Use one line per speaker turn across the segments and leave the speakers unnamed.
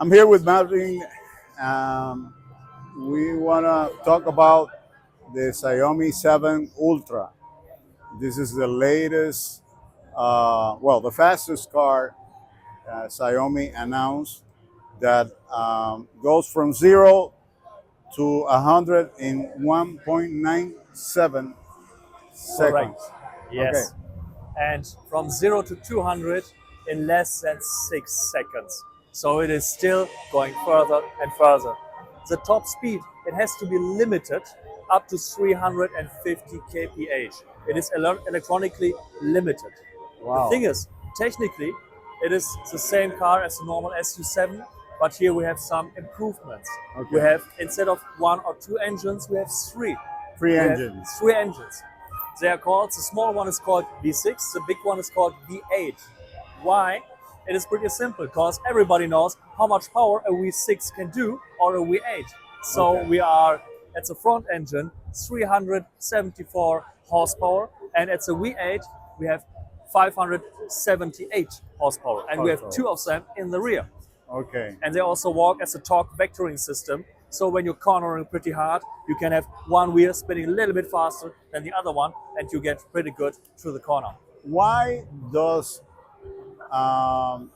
I'm here with Martin. Um, we want to talk about the Xiaomi 7 Ultra. This is the latest, the fastest car Xiaomi announced that goes from 0 to 100 in 1.97
Correct.
seconds. Okay,
Yes. And from 0 to 200 in less than 6 seconds. So it is still going further and further. The top speed, it has to be limited up to 350 kph. It is electronically limited. The
wow.
thing is, technically, it is the same car as the normal SU7, but here we have some improvements. We
Okay,
have, instead of 1 or 2 engines, we have 3.
three
We have
engines.
3 engines. They are called, the small one is called V6, the big one is called V8. Why? It is pretty simple, because everybody knows how much power a V6 can do or a V8. So
Okay.
we are, at the front engine, 374 horsepower, and at the V8, we have 578 horsepower, and we have
Horsepower.
2 of them in the rear.
Okay.
And they also work as a torque vectoring system. So when you're cornering pretty hard, you can have one wheel spinning a little bit faster than the other one, and you get pretty good through the corner.
Why does um,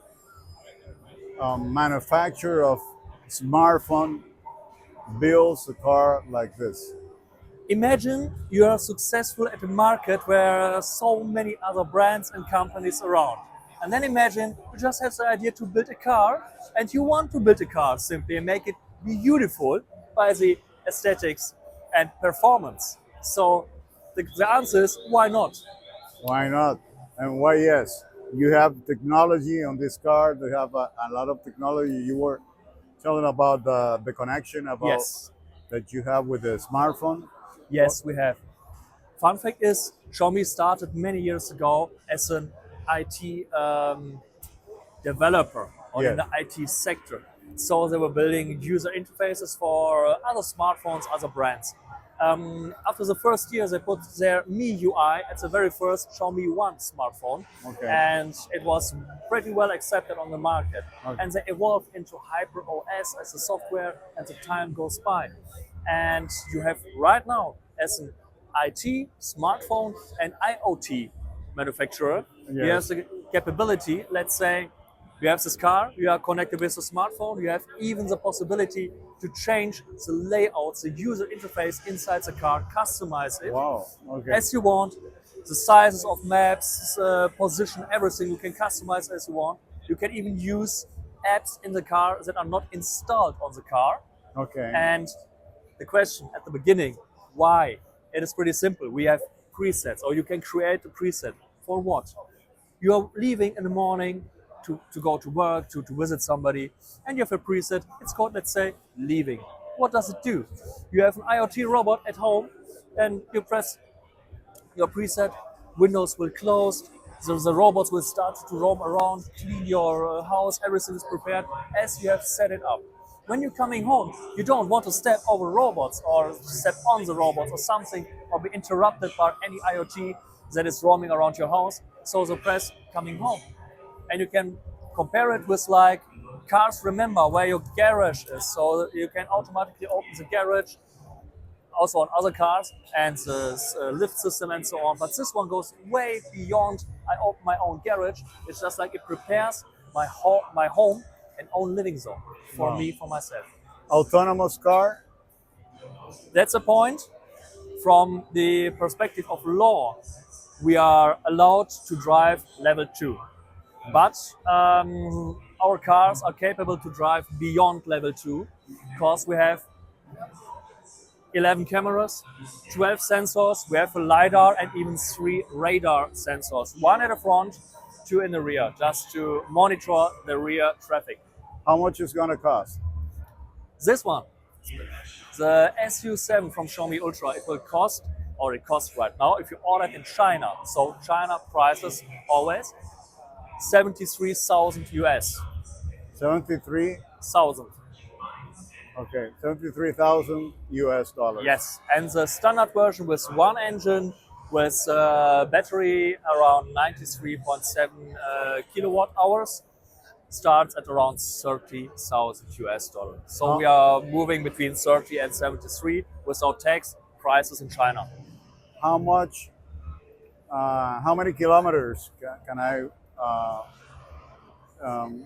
manufacturer of smartphone builds a car like this?
Imagine you are successful at a market where there are so many other brands and companies around. And then imagine you just have the idea to build a car, and you want to build a car simply and make it beautiful by the aesthetics and performance. So the answer is why not?
Why not? And why yes? You have technology on this car. They have a lot of technology. You were telling about the connection about
Yes,
that you have with the smartphone. What?
yes, we have. Fun fact is, Xiaomi started many years ago as an IT developer or in
Yes.
the IT sector. So they were building user interfaces for other smartphones, other brands. After the first year, they put their MIUI at the very first Xiaomi One smartphone,
Okay.
and it was pretty well accepted on the market.
Okay.
And they evolved into Hyper OS as a software, and the time goes by. And you have right now, as an IT, smartphone, and IoT manufacturer, you have
Yes.
the capability, let's say, you have this car, you are connected with a smartphone, you have even the possibility to change the layout, the user interface inside the car, customize it
Wow. Okay.
as you want, the sizes of maps, position, everything you can customize as you want. You can even use apps in the car that are not installed on the car.
Okay.
And the question at the beginning, why? It is pretty simple. We have presets, or you can create a preset. For what? You are leaving in the morning to go to work, to visit somebody, and you have a preset. It's called, let's say, leaving. What does it do? You have an IoT robot at home, and you press your preset, windows will close, the robots will start to roam around, clean your house, everything is prepared as you have set it up. When you're coming home, you don't want to step over robots or step on the robots or something, or be interrupted by any IoT that is roaming around your house. So the press coming home. And you can compare it with, like, cars remember where your garage is. So you can automatically open the garage, also on other cars, and the lift system and so on. But this one goes way beyond. I open my own garage. It's just like it prepares my home and own living zone for
Wow.
me, for myself.
Autonomous car.
That's a point. From the perspective of law, we are allowed to drive level 2. But our cars are capable to drive beyond level 2, because we have 11 cameras, 12 sensors, we have a LiDAR, and even 3 radar sensors. 1 at the front, 2 in the rear, just to monitor the rear traffic.
How much is gonna cost?
This one, the SU7 from Xiaomi Ultra, it will cost, or it costs right now, if you order it in China, so China prices always, 73,000 US.
73.
1,000.
Okay, 73,000 US dollars.
Yes, and the standard version with 1 engine, with battery around 93.7 kilowatt hours, starts at around 30,000 US dollars. So
How-
we are moving between 30 and 73 without tax prices in China.
How much? How many kilometers can I um,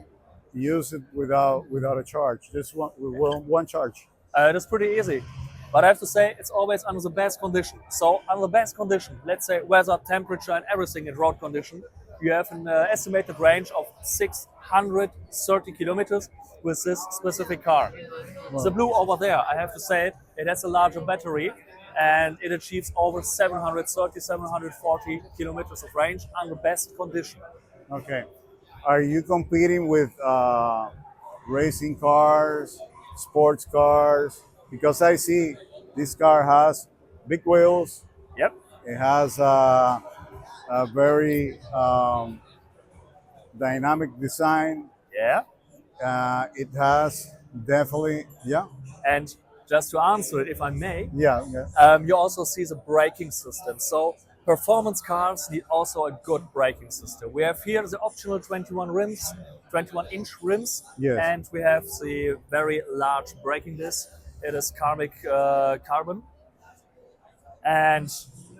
use it without a charge? Just one charge.
It is pretty easy. But I have to say, it's always under the best condition. So under the best condition, let's say weather, temperature, and everything in road condition, you have an estimated range of 630 kilometers with this specific car. The blue over there, I have to say, it has a larger battery and it achieves over 730, 740 kilometers of range under best condition.
Okay. Are you competing with racing cars, sports cars? Because I see this car has big wheels.
Yep.
It has a very dynamic design.
Yeah.
It has definitely, yeah,
And just to answer it, if I may,
yeah, yeah.
you also see the braking system. So performance cars need also a good braking system. We have here the optional 21 rims, 21-inch rims,
Yes.
and we have the very large braking disc. It is carbon. And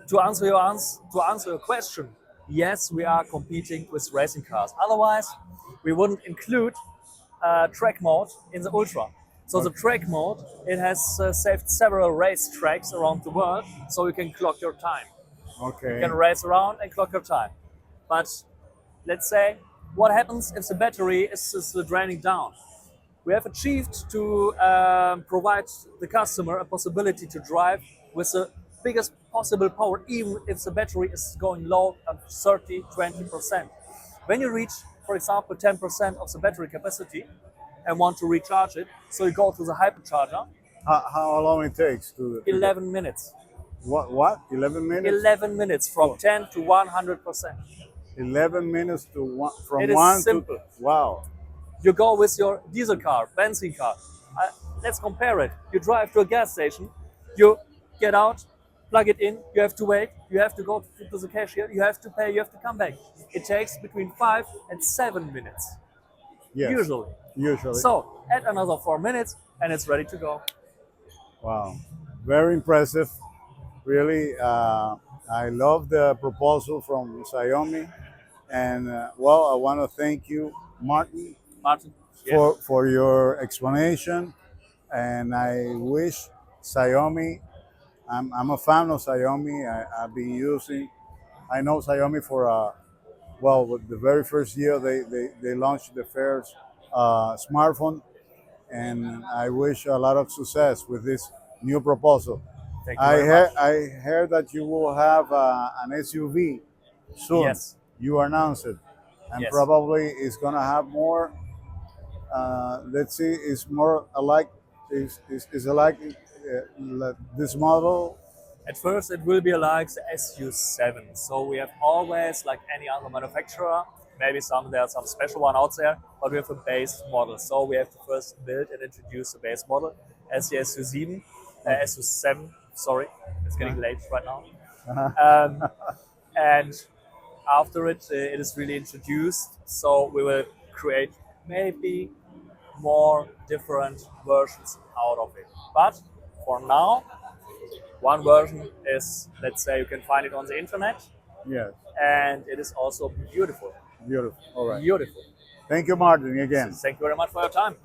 to answer your question, yes, we are competing with racing cars. Otherwise, we wouldn't include track mode in the Ultra. So the track mode, it has saved several race tracks around the world, so you can clock your time.
Okay.
You can race around and clock your time. But let's say, what happens if the battery is draining down? We have achieved to provide the customer a possibility to drive with the biggest possible power, even if the battery is going low at 30, 20%. When you reach, for example, 10% of the battery capacity and want to recharge it, so you go to the hypercharger,
How long it takes to
11 minutes.
What? 11 minutes?
11 minutes from 10 to 100%.
11 minutes to one, from
It is
one
simple.
to wow.
You go with your diesel car, benzene car. Let's compare it. You drive to a gas station, you get out, plug it in, you have to wait, you have to go to the cashier, you have to pay, you have to come back. It takes between 5 and 7 minutes,
Yes.
usually.
Usually.
So add another 4 minutes and it's ready to go.
Wow, very impressive. Really, I love the proposal from Xiaomi, and well, I want to thank you, Martin,
Martin? Yeah.
for your explanation. And I wish Xiaomi. I'm a fan of Xiaomi. I've been using. I know Xiaomi for well, the very first year they launched the first smartphone, and I wish a lot of success with this new proposal.
Thank you very much.
I heard that you will have an SUV soon.
Yes.
You announced it, and
Yes.
probably it's gonna have more. Let's see, it's more alike. Is alike this model.
At first, it will be like the SU7. So we have always, like any other manufacturer, maybe there are some special one out there, but we have a base model. So we have to first build and introduce the base model as the SU7, SU7. Sorry, it's getting late right now. And after it, it is really introduced. So we will create maybe more different versions out of it. But for now, one version is, let's say, you can find it on the internet,
Yes,
and it is also beautiful.
beautiful. All right.
Beautiful.
Thank you, Martin, again.
Thank you very much for your time.